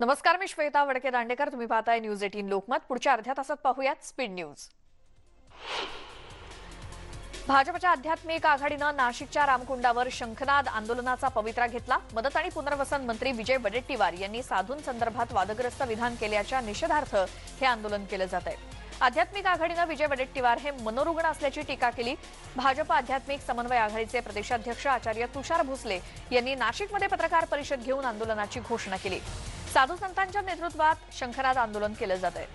नमस्कार, मी श्वेता वडके दांडेकर. तुम्ही पाहताय न्यूज 18 लोकमत. पुढच्या अर्ध्या तासात पाहूयात स्पीड न्यूज. भाजपच्या आध्यात्मिक आघाडीनं नाशिकच्या रामकुंडावर शंखनाद आंदोलनाचा पवित्रा घेतला. मदत आणि पुनर्वसन मंत्री विजय वडेट्टीवार यांनी साधूंसंदर्भात वादग्रस्त विधान केल्याच्या निषेधार्थ हे आंदोलन केलं जात आहे. आध्यात्मिक आघाडीनं विजय वडेट्टीवार हे मनोरुग्ण असल्याची टीका केली. भाजप आध्यात्मिक समन्वय आघाडीचे प्रदेशाध्यक्ष आचार्य तुषार भोसले यांनी नाशिकमध्ये पत्रकार परिषद घेऊन आंदोलनाची घोषणा केली. साधू संतांच्या नेतृत्वात शंखनाद आंदोलन केलं जात आहे.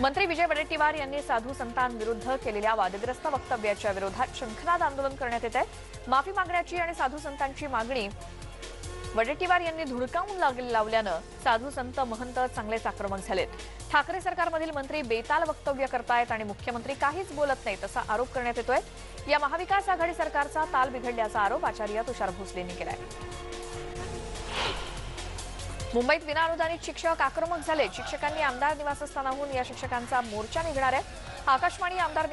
मंत्री विजय वडेट्टीवार यांनी साधू संतांविरुद्ध केलेल्या वादग्रस्त वक्तव्याच्या विरोधात शंखनाद आंदोलन करण्यात येत आहे. माफी मागण्याची आणि साधू संतांची मागणी वडेट्टीवार यांनी धुडकावून लावल्यानं साधू संत महंत चांगलेच आक्रमक झालेत. ठाकरे सरकारमधील मंत्री बेताल वक्तव्य करतायत आणि मुख्यमंत्री काहीच बोलत नाहीत असा आरोप करण्यात येतोय. या महाविकास आघाडी सरकारचा ताल बिघडल्याचा आरोप आचार्य तुषार भोसले यांनी केलाय. मुंबईत विनाअनुदानित शिक्षक आक्रमक झाले. शिक्षकांनी आमदार निवासस्थानाहून या शिक्षकांचा मोर्चा निघणार आहे. आकाशवाणी आमदार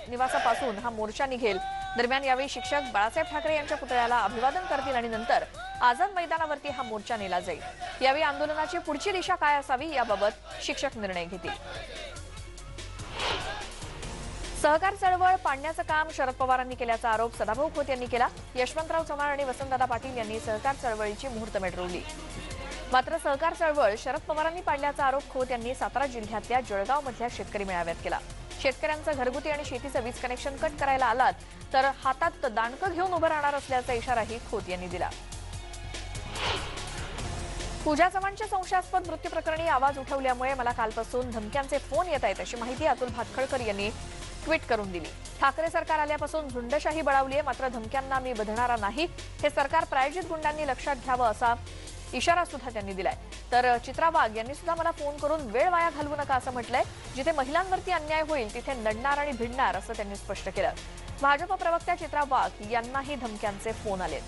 निवासापासून हा मोर्चा निघेल. दरम्यान यावेळी शिक्षक बाळासाहेब ठाकरे यांच्या पुतळ्याला अभिवादन करतील आणि नंतर आझाद मैदानावरती हा मोर्चा नेला जाईल. यावेळी आंदोलनाची पुढची दिशा काय असावी याबाबत शिक्षक निर्णय घेतील. सहकार चळवळ पाडण्याचं काम शरद पवारांनी केल्याचा आरोप सदाभाऊ खोत यांनी केला. यशवंतराव चव्हाण आणि वसंतदादा पाटील यांनी सहकार चळवळीची मुहूर्तमेढ रोवली. मात्र सहकार चळवळ शरद पवारांनी पाडल्याचा आरोप खोत यांनी सातारा जिल्ह्यातल्या जळगावमधल्या शेतकरी मेळाव्यात केला. शेतकऱ्यांचं घरगुती आणि शेतीचं वीज कनेक्शन कट करायला आलात तर हातात दांडकं घेऊन उभं राहणार असल्याचा इशाराही खोत यांनी दिला. पूजा चव्हाणच्या संशयास्पद मृत्यू प्रकरणी आवाज उठवल्यामुळे मला कालपासून धमक्यांचे फोन येत आहेत अशी माहिती अतुल भातखळकर यांनी ट्विट करून दिली. ठाकरे सरकार आल्यापासून झुंडशाही बळावली आहे, मात्र धमक्यांना मी बधणारा नाही. हे सरकार प्रायोजित गुंडांनी लक्षात घ्यावं असा इशारा सुद्धा त्यांनी दिलाय. तर चित्रा वाघ यांनी सुद्धा मला फोन करून वेळ वाया घालवू नका असं म्हटलंय. जिथे महिलांवरती अन्याय होईल तिथे लढणार आणि भिडणार असं त्यांनी स्पष्ट केलं. भाजप प्रवक्त्या चित्रा वाघ यांनाही धमक्यांचे फोन आलेत.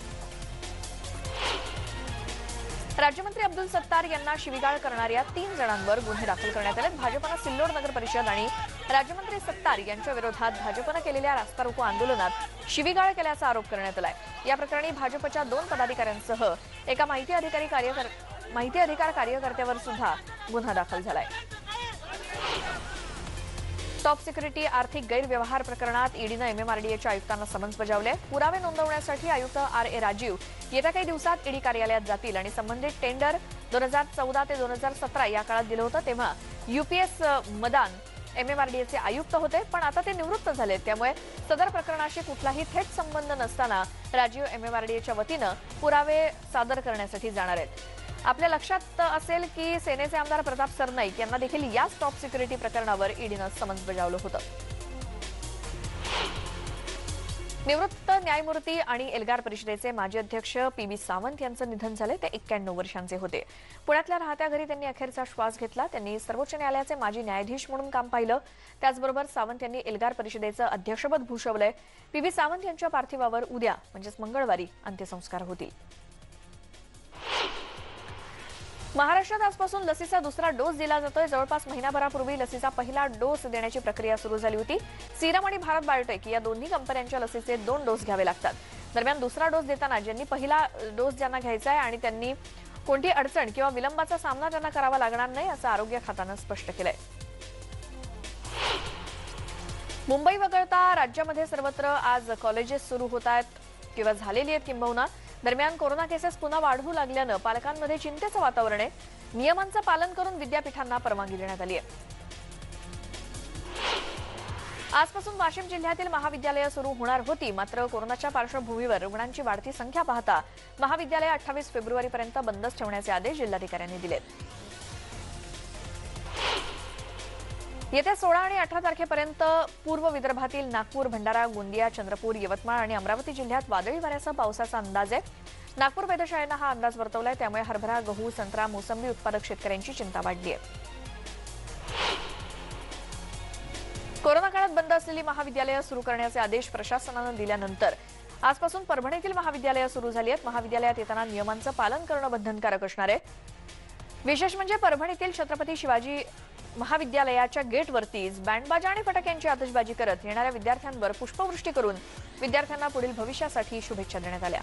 राज्यमंत्री अब्दुल सत्तार यांना शिवीगाळ करणाऱ्या 3 जणांवर गुन्हे दाखल करण्यात आले. भाजपनं सिल्लोड नगर परिषद आणि राज्यमंत्री सत्तार यांच्या विरोधात भाजपनं केलेल्या रास्ता रोको आंदोलनात शिवीगाळ केल्याचा आरोप करण्यात आलाय. या प्रकरणी भाजपच्या 2 पदाधिकाऱ्यांसह एका माहिती अधिकार कार्यकर्त्यावर सुद्धा गुन्हा दाखल झालाय. टॉप सिक्युरिटी आर्थिक गैरव्यवहार प्रकरणात ईडीनं एमएमआरडीएच्या आयुक्तांना समन्स बजावले. पुरावे नोंदवण्यासाठी आयुक्त आर.ए. राजीव येत्या काही दिवसात ईडी कार्यालयात जातील आणि संबंधित टेंडर 2014 ते 2017 या काळात दिलं होतं तेव्हा यूपीएस मदान एमएमआरडीएचे आयुक्त होते, पण आता ते निवृत्त झाले. त्यामुळे सदर प्रकरणाशी कुठलाही थेट संबंध नसताना राजीव एमएमआरडीएच्या वतीनं पुरावे सादर करण्यासाठी जाणार आहेत. आपल्या लक्षात असेल की सेनेचे आमदार प्रताप सरनाईक यांना देखील याच टॉप सिक्युरिटी प्रकरणावर ईडीनं समन्स बजावलं होतं. निवृत्त न्यायमूर्ती आणि एल्गार परिषदेचे माजी अध्यक्ष पी.बी. सावंत यांचं निधन झाले. ते 91 वर्षांचे होते. पुण्यातल्या राहत्या घरी त्यांनी अखेरचा श्वास घेतला. त्यांनी सर्वोच्च न्यायालयाचे माजी न्यायाधीश म्हणून काम पाहिलं. त्याचबरोबर सावंत यांनी एल्गार परिषदेचं अध्यक्षपद भूषवलंय. पी.बी. सावंत यांच्या पार्थिवावर उद्या म्हणजेच मंगळवारी अंत्यसंस्कार होतील. महाराष्ट्रात आजपासून लसीचा दुसरा डोस दिला जातोय. जवळपास महिनाभरापूर्वी लसीचा पहिला डोस देण्याची प्रक्रिया सुरू झाली होती. सीरम आणि भारत बायोटेक या दोन्ही कंपन्यांच्या लसीचे 2 डोस घ्यावे लागतात. दरम्यान दुसरा डोस देताना ज्यांनी पहिला डोस ज्यांना घ्यायचा आहे आणि त्यांनी कोणती अडचण किंवा विलंबाचा सामना त्यांना करावा लागणार नाही असं आरोग्य खात्यानं स्पष्ट केलंय. मुंबई वगळता राज्यामध्ये सर्वत्र आज कॉलेजेस सुरू होत आहेत किंवा झालेली आहेत किंबहुना. दरम्यान कोरोना केसेस पुन्हा वाढू लागल्यानं पालकांमध्ये चिंतेचं वातावरण आहे. नियमांचं पालन करून विद्यापीठांना परवानगी देण्यात आली आहे. आजपासून वाशिम जिल्ह्यातील महाविद्यालयं सुरू होणार होती, मात्र कोरोनाच्या पार्श्वभूमीवर रुग्णांची वाढती संख्या पाहता महाविद्यालय 28 फेब्रुवारीपर्यंत बंदच ठेवण्याचे आदेश जिल्हाधिकाऱ्यांनी दिलेत. येत्या 16 आणि 18 तारखेपर्यंत पूर्व विदर्भातील नागपूर, भंडारा, गोंदिया, चंद्रपूर, यवतमाळ आणि अमरावती जिल्ह्यात वादळी वाऱ्यासह पावसाचा अंदाज आहे. नागपूर वेधशाळेनं हा अंदाज वर्तवलाय. त्यामुळे हरभरा, गहू, संत्रा, मोसंबी उत्पादक शेतकऱ्यांची चिंता वाढली आहे. कोरोना काळात बंद असलेली महाविद्यालयं सुरू करण्याचे आदेश प्रशासनानं दिल्यानंतर आजपासून परभणीतील महाविद्यालयं सुरू झाली आहेत. महाविद्यालयात येताना नियमांचं पालन करणं बंधनकारक असणार आहे. विशेष म्हणजे परभणीतील छत्रपती शिवाजी महाविद्यालयाच्या गेटवरतीच बँडबाजा आणि फटाक्यांची आतषबाजी करत येणाऱ्या विद्यार्थ्यांवर पुष्पवृष्टी करून विद्यार्थ्यांना पुढील भविष्यासाठी शुभेच्छा देण्यात आल्या.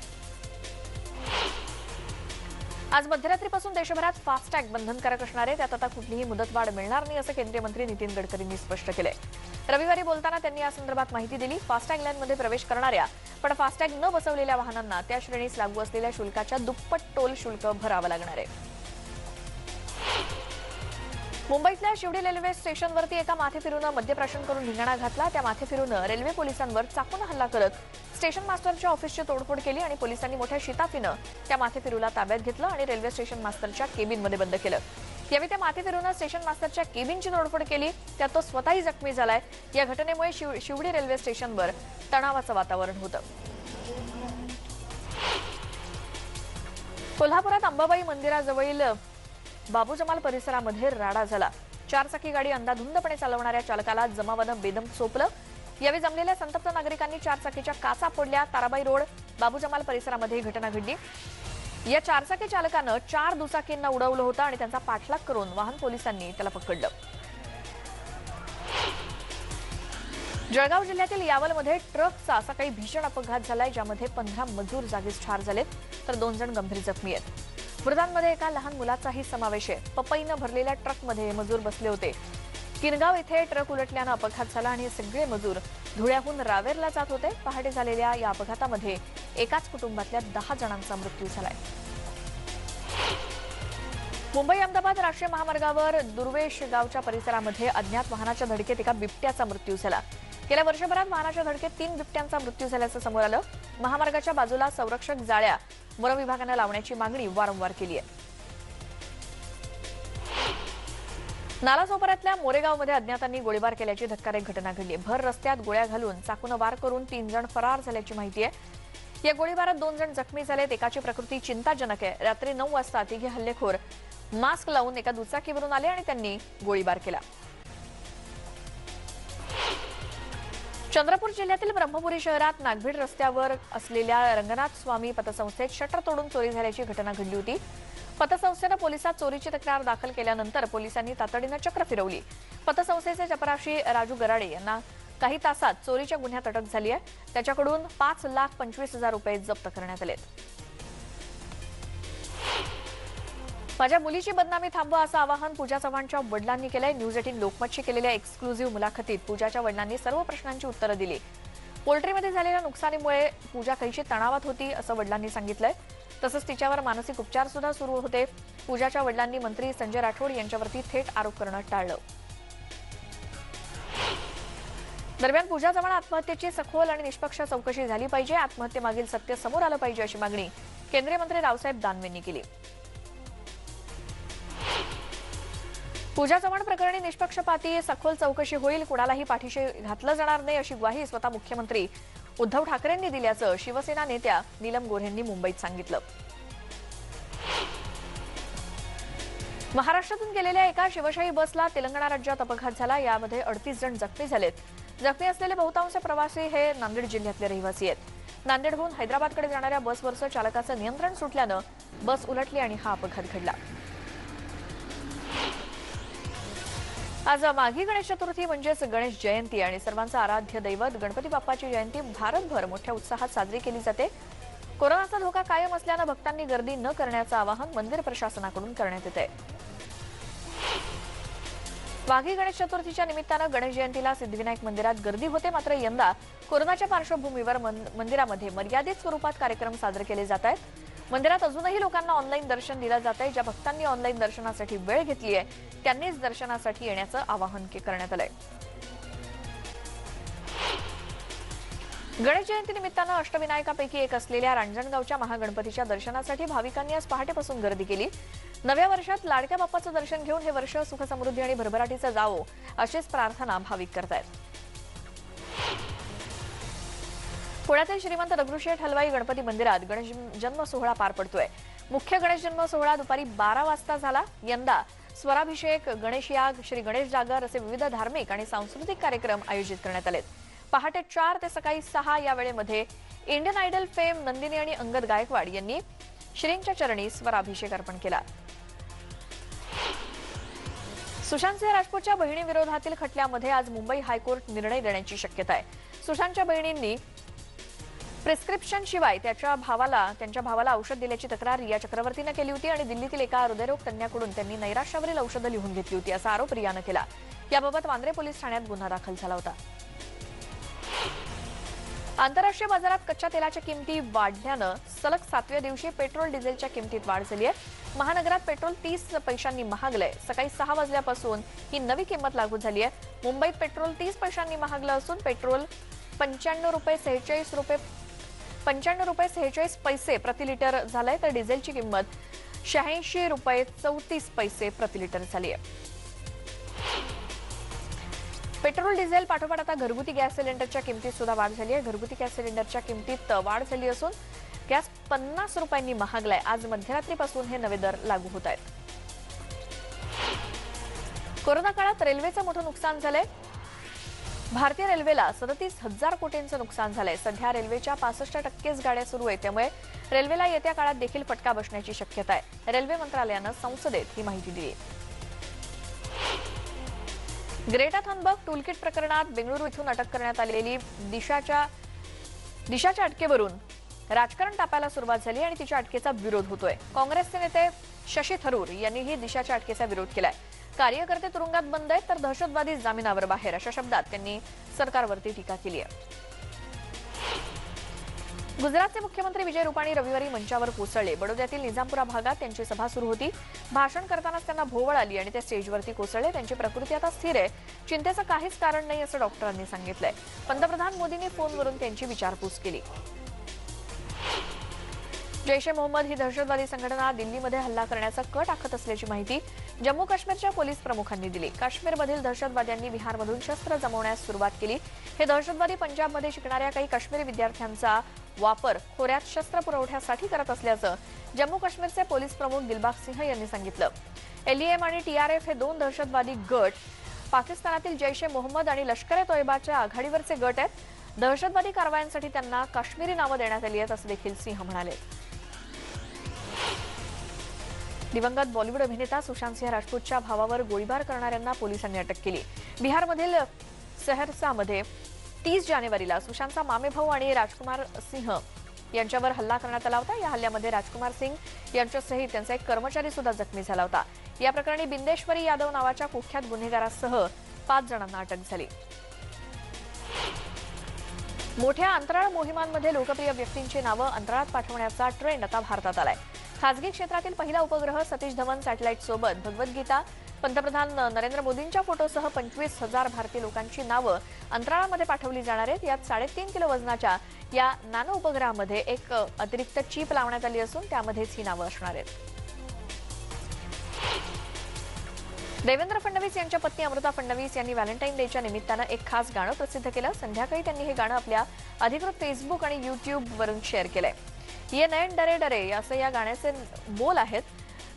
आज मध्यरात्रीपासून देशभरात फास्टॅग बंधनकारक असणार आहे. त्यात आता कुठलीही मुदतवाढ मिळणार नाही असं केंद्रीय मंत्री नितीन गडकरींनी स्पष्ट केलंय. रविवारी बोलताना त्यांनी या संदर्भात माहिती दिली. फास्टॅग लाईनमध्ये प्रवेश करणाऱ्या पण फास्टॅग न बसवलेल्या वाहनांना त्या श्रेणीस लागू असलेल्या शुल्काच्या दुप्पट टोल शुल्क भरावं लागणार आहे. मुंबईतल्या शिवडी रेल्वे स्टेशनवरती एका माथेफिरूनं मद्यप्राशन करून धिंगाणा घातला. त्या माथेफिरूनं रेल्वे पोलिसांवर चाकून हल्ला करत स्टेशन मास्टरच्या ऑफिसची तोडफोड केली आणि पोलिसांनी मोठ्या शिताफीनं त्या माथेफिरूला ताब्यात घेतलं आणि रेल्वे स्टेशन मास्टरच्या केबिनमध्ये बंद केलं. यावेळी त्या माथेफिरूनं स्टेशन मास्टरच्या केबिनची तोडफोड केली. त्यात तो स्वतःही जखमी झालाय. या घटनेमुळे शिवडी रेल्वे स्टेशनवर तणावाचं वातावरण होतं. कोल्हापुरात अंबाबाई मंदिराजवळील बाबू जमाल परिसरामध्ये राडा झाला. चारचाकी गाडी अंधाधुंदपणे चालवणाऱ्या चालकाला जमावानं बेदम चोपलं. यावेळी जमलेल्या संतप्त नागरिकांनी चारचाकीच्या काचा फोडल्या. ताराबाई रोड बाबू जमाल परिसरामध्ये ही घटना घडली. या चारचाकी चालकानं 4 दुचाकींना उडवलं होतं आणि त्यांचा पाठलाग करून वाहन पोलिसांनी त्याला पकडलं. जळगाव जिल्ह्यातील यावलमध्ये ट्रकचा असा काही भीषण अपघात झालाय, ज्यामध्ये 15 मजूर जागीच ठार झालेत तर 2 जण गंभीर जखमी आहेत. मृतांमध्ये एका लहान मुलाचाही समावेश आहे. पपईनं भरलेल्या ट्रकमध्ये मजूर बसले होते. किनगाव इथे ट्रक उलटल्यानं अपघात झाला आणि हे सगळे मजूर धुळ्याहून रावेरला जात होते. पहाटे झालेल्या या अपघातामध्ये एकाच कुटुंबातल्या 10 जणांचा मृत्यू झालाय. मुंबई अहमदाबाद राष्ट्रीय महामार्गावर दुर्वेश गावच्या परिसरामध्ये अज्ञात वाहनाच्या धडकेत एका बिबट्याचा मृत्यू झाला. गेल्या वर्षभरात वाहनाच्या धडकेत 3 बिबट्यांचा मृत्यू झाल्याचं समोर आलं. महामार्गाच्या बाजूला संरक्षक जाळ्या वन विभागानं लावण्याची मागणी वारंवार केली आहे. नालासोपाऱ्यातल्या मोरेगावमध्ये अज्ञातांनी गोळीबार केल्याची धक्कादायक घटना घडली. भर रस्त्यात गोळ्या घालून चाकूनं वार करून 3 जण फरार झाल्याची माहिती आहे. या गोळीबारात 2 जण जखमी झालेत. एकाची प्रकृती चिंताजनक आहे. रात्री 9 वाजता तिघे हल्लेखोर मास्क लावून एका दुचाकीवरून आले आणि त्यांनी गोळीबार केला. चंद्रपूर जिल्ह्यातील ब्रह्मपुरी शहरात नागभीड रस्त्यावर असलेल्या रंगनाथ स्वामी पतसंस्थेत शटर तोडून चोरी झाल्याची घटना घडली होती. पतसंस्थेनं पोलिसात चोरीची तक्रार दाखल केल्यानंतर पोलिसांनी तातडीनं चक्र फिरवली. पतसंस्थेचे चपराशी राजू गराडे यांना काही तासात चोरीच्या गुन्ह्यात अटक झाली आहे. त्याच्याकडून 5,25,000 रुपये जप्त करण्यात आलेत. माझ्या मुलीची बदनामी थांबवा असं आवाहन पूजा चव्हाणच्या वडिलांनी केलंय. न्यूज 18 लोकमतशी केलेल्या एक्सक्लुझिव्ह मुलाखतीत पूजाच्या वडिलांनी सर्व प्रश्नांची उत्तरं दिली. पोल्ट्रीमध्ये झालेल्या नुकसानीमुळे पूजा कैशी तणावात होती असं वडिलांनी सांगितलंय. तसंच तिच्यावर मानसिक उपचार सुद्धा सुरू होते. पूजाच्या वडिलांनी मंत्री संजय राठोड यांच्यावरती थेट आरोप करणं टाळलं. दरम्यान पूजा चव्हाण आत्महत्येची सखोल आणि निष्पक्ष चौकशी झाली पाहिजे. आत्महत्येमागील सत्य समोर आलं पाहिजे अशी मागणी केंद्रीय मंत्री रावसाहेब दानवेंनी केली. पूजा चव्हाण प्रकरणी निष्पक्षपाती सखोल चौकशी होईल. कुणालाही पाठीशी घातलं जाणार नाही अशी ग्वाही स्वतः मुख्यमंत्री उद्धव ठाकरेंनी दिल्याचं शिवसेना नेत्या नीलम गोऱ्हेंनी मुंबईत सांगितलं. महाराष्ट्रातून गेलेल्या एका शिवशाही बसला तेलंगणा राज्यात अपघात झाला. यामध्ये 38 जण जखमी झालेत. जखमी असलेले बहुतांश प्रवासी हे नांदेड जिल्ह्यातले रहिवासी आहेत. नांदेडहून हैदराबादकडे जाणाऱ्या बसवरचं चालकाचं नियंत्रण सुटल्यानं बस उलटली आणि हा अपघात घडला. आज माघी गणेश चतुर्थी म्हणजेच गणेश जयंती आणि सर्वांचं आराध्य दैवत गणपती बाप्पाची जयंती भारतभर मोठ्या उत्साहात साजरी केली जाते. कोरोनाचा धोका कायम असल्यानं भक्तांनी गर्दी न करण्याचं आवाहन मंदिर प्रशासनाकडून करण्यात येत आहे. माघी गणेश चतुर्थीच्या निमित्तानं गणेश जयंतीला सिद्धिविनायक मंदिरात गर्दी होते. मात्र यंदा कोरोनाच्या पार्श्वभूमीवर मंदिरामध्ये मर्यादित स्वरूपात कार्यक्रम साजरे केले जात आहेत. मंदिरात अजूनही लोकांना ऑनलाईन दर्शन दिलं जात आहे. ज्या भक्तांनी ऑनलाईन दर्शनासाठी वेळ घेतली आहे त्यांनीच दर्शनासाठी येण्याचं आवाहन करण्यात आलंय. गणेश जयंती निमित्तानं अष्टविनायकापैकी एक असलेल्या रांजणगावच्या महागणपतीच्या दर्शनासाठी भाविकांनी आज पहाटेपासून गर्दी केली. नव्या वर्षात लाडक्या बाप्पाचं दर्शन घेऊन हे वर्ष सुख समृद्धी आणि भरभराटीचं जावो अशीच प्रार्थना भाविक करतायत. पुण्यातील श्रीमंत दगडूशेठ हलवाई गणपती मंदिरात गणेश जन्म सोहळा पार पडतोय. मुख्य गणेश जन्म सोहळा दुपारी 12 वाजता झाला. यंदा स्वराभिषेक, गणेश याग, श्री गणेश जागर असे विविध धार्मिक आणि सांस्कृतिक कार्यक्रम आयोजित करण्यात आलेत. पहाटे 4 ते सकाळी 6 या वेळेमध्ये इंडियन आयडल फेम नंदिनी आणि अंगद गायकवाड यांनी श्रींच्या चरणी स्वराभिषेक अर्पण केला. सुशांत सिंह राजपूतच्या बहिणीविरोधातील खटल्यामध्ये आज मुंबई हायकोर्ट निर्णय देण्याची शक्यता आहे. सुशांतच्या बहिणींनी प्रिस्क्रिप्शन शिवाय त्यांच्या भावाला औषध दिल्याची तक्रार रिया चक्रवर्तीने केली होती आणि दिल्लीतील एका हृदयरोग तज्ञाकडून त्यांनी नैराश्यावरील औषधं लिहून घेतली होती असा आरोप रियाने केला। याबाबत वांद्रे पोलीस ठाण्यात गुन्हा दाखल झाला होता। आंतरराष्ट्रीय बाजारात कच्च्या तेलाच्या किमती वाढल्यानं सलग 7व्या दिवशी पेट्रोल डिझेलच्या किमतीत वाढ झाली आहे। महानगरात पेट्रोल 30 पैशांनी महागलंय। सकाळी 6 वाजल्यापासून ही नवी किंमत लागू झाली आहे। मुंबईत पेट्रोल 30 पैशांनी महागलं असून पेट्रोल 95 रुपये 46 पैसे प्रति लिटर झालंय, तर डिझेलची किंमत 86 रुपये 34 पैसे प्रति लिटर झाली आहे। पेट्रोल डिझेल पाठोपाठ आता घरगुती गॅस सिलेंडरच्या किमतीत सुद्धा वाढ झाली आहे। घरगुती गॅस सिलेंडरच्या किमतीत वाढ झाली असून गॅस 50 रुपयांनी महागलाय। आज मध्यरात्रीपासून हे नवे दर लागू होत आहेत। कोरोना काळात रेल्वेचं मोठं नुकसान झालंय। भारतीय रेल्वेला 37,000 कोटींचं नुकसान झालंय। सध्या रेल्वेच्या 65% गाड्या सुरू आहेत, त्यामुळे रेल्वेला येत्या काळात देखील फटका बसण्याची शक्यता आहे। रेल्वे मंत्रालयानं संसदेत ही माहिती दिली आहे। ग्रेटा थनबर्ग टूलकिट प्रकरणात बेंगळुरू इथून अटक करण्यात आलेली दिशाच्या अटकेवरून राजकारण तापायला सुरुवात झाली आणि तिच्या अटकेचा विरोध होतोय। काँग्रेसचे नेते शशी थरूर यांनीही दिशाच्या अटकेचा विरोध केलाय। कार्यकर्ते तुरुंगात बंद आहेत तर दहशतवादी जामिनावर बाहेर, अशा शब्दात त्यांनी सरकारवरती टीका केली आहे। गुजरातचे मुख्यमंत्री विजय रुपाणी रविवारी मंचावर कोसळले। बडोद्यातील निजामपुरा भागात त्यांची सभा सुरू होती। भाषण करतानाच त्यांना भोवळ आली आणि ते स्टेजवरती कोसळले। त्यांची प्रकृती आता स्थिर आहे, चिंतेचं काहीच कारण नाही असं डॉक्टरांनी सांगितलंय। पंतप्रधान मोदींनी फोनवरून त्यांची विचारपूस केली। जैश-ए-मोहम्मद ही दहशतवादी संघटना दिल्लीमध्ये हल्ला करण्याचा कट आखत असल्याची माहिती जम्मू काश्मीरच्या पोलीस प्रमुखांनी दिली। काश्मीरमधील दहशतवाद्यांनी बिहारमधून शस्त्र जमवण्यास सुरुवात केली। हे दहशतवादी पंजाबमध्ये शिकणाऱ्या काही काश्मीरी विद्यार्थ्यांचा वापर खोऱ्यात शस्त्र पुरवठ्यासाठी करत असल्याचं जम्मू काश्मीरचे पोलीस प्रमुख दिलबाग सिंह यांनी सांगितलं। एलईएम आणि टीआरएफ हे दोन दहशतवादी गट पाकिस्तानातील जैश-ए-मोहम्मद आणि लष्कर-ए-तोयबाच्या आघाडीवरचे गट आहेत। दहशतवादी कारवायांसाठी त्यांना काश्मीरी नावं देण्यात आली आहेत असं देखील सिंह म्हणाले। दिवंगत बॉलिवूड अभिनेता सुशांत सिंह राजपूतच्या भावावर गोळीबार करणाऱ्यांना पोलिसांनी अटक केली। बिहारमधील सहरसामध्ये 30 जानेवारीला सुशांतचा मामेभाऊ आणि राजकुमार सिंह यांच्यावर हल्ला करण्यात आला होता। या हल्ल्यामध्ये राजकुमार सिंह यांच्यासहित त्यांचा एक कर्मचारी सुद्धा जखमी झाला होता। या प्रकरणी बिंदेश्वरी यादव नावाच्या कुख्यात गुन्हेगारासह 5 जणांना अटक झाली। मोठ्या अंतराळ मोहिमांमध्ये लोकप्रिय व्यक्तींची नावं अंतराळात पाठवण्याचा ट्रेंड आता भारतात आलाय। खासगी क्षेत्रातील पहिला उपग्रह सतीश धवन सॅटेलाइट सोबत भगवद्गीता, पंतप्रधान नरेंद्र मोदींच्या फोटोसह 25,000 भारतीय लोकांची नावं अंतराळामध्ये पाठवली जाणार आहेत। यात 3.5 किलो वजनाच्या या नॅनो उपग्रहामध्ये एक अतिरिक्त चिप लावण्यात आली असून त्यामध्येच ही नावं असणार आहेत। देवेंद्र फडणवीस यांच्या पत्नी अमृता फडणवीस यांनी व्हॅलेंटाईन डेच्या निमित्तानं एक खास गाणं प्रसिद्ध केलं। संध्याकाळी त्यांनी हे गाणं आपल्या अधिकृत फेसबुक आणि यूट्यूबवरून शेअर केलंय। ये नैन डरे डरे असं या गाण्याचे बोल आहेत,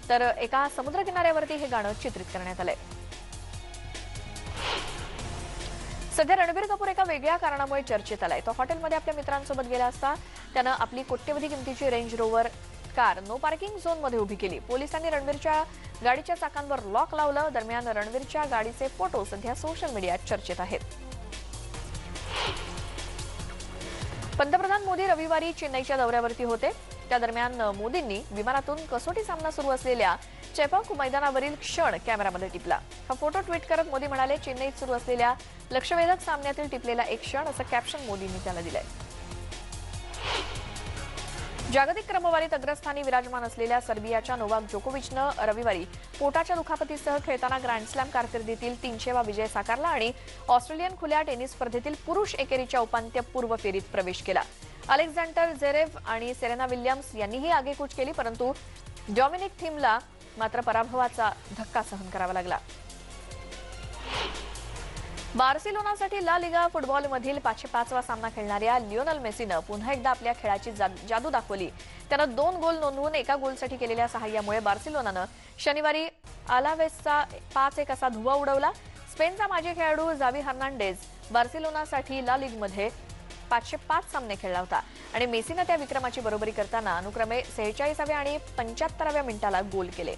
तर एका समुद्र किनाऱ्यावरती हे गाणं चित्रित करण्यात आलंय। सध्या रणबीर कपूर एका वेगळ्या कारणामुळे चर्चेत आलाय। तो हॉटेलमध्ये आपल्या मित्रांसोबत गेला असता त्यानं आपली कोट्यवधी किमतीची Range Rover car no parking zone मध्ये उभी केली। पोलिसांनी रणबीरच्या गाडीच्या चाकांवर लॉक लावलं। दरम्यान रणबीरच्या गाडीचे फोटो सध्या सोशल मीडियात चर्चेत आहेत। पंतप्रधान मोदी रविवारी चेन्नईच्या दौऱ्यावरती होते। त्या दरम्यान मोदींनी विमानातून कसोटी सामना सुरू असलेल्या चेपॉक मैदानावरील क्षण कॅमेरामध्ये टिपला। हा फोटो ट्विट करत मोदी म्हणाले, चेन्नईत सुरू असलेल्या लक्षवेधक सामन्यातील टिपलेला एक क्षण असं कॅप्शन मोदींनी त्याला दिलंय। जागतिक क्रमवारीत अग्रस्थानी विराजमान असलेल्या सर्बियाच्या नोवाक जोकोविचनं रविवारी पोटाच्या दुखापतीसह खेळताना ग्रँड स्लॅम कारकिर्दीतील 300वा विजय साकारला आणि ऑस्ट्रेलियन खुल्या टेनिस स्पर्धेतील पुरुष एकेरीच्या उपांत्यपूर्व फेरीत प्रवेश केला। अलेक्झांडर झेरेव आणि सेरेना विल्यम्स यांनीही आगेकूच केली, परंतु डॉमिनिक थीमला मात्र पराभवाचा धक्का सहन करावा लागला। बार्सिलोनासाठी ला लिगा फुटबॉलमधील 505वा सामना खेळणाऱ्या लिओनेल मेसीनं पुन्हा एकदा आपल्या खेळाची जादू दाखवली। त्यानं 2 गोल नोंदवून एका गोलसाठी केलेल्या सहाय्यामुळे बार्सिलोनानं शनिवारी अलावेसचा 5-1 असा धुव्वा उडवला। स्पेनचा माजी खेळाडू जावी हर्नांडेज बार्सिलोनासाठी ला लीगमध्ये 505 सामने खेळला होता आणि मेसीनं त्या विक्रमाची बरोबरी करताना अनुक्रमे 46व्या आणि 75व्या मिनिटाला गोल केले।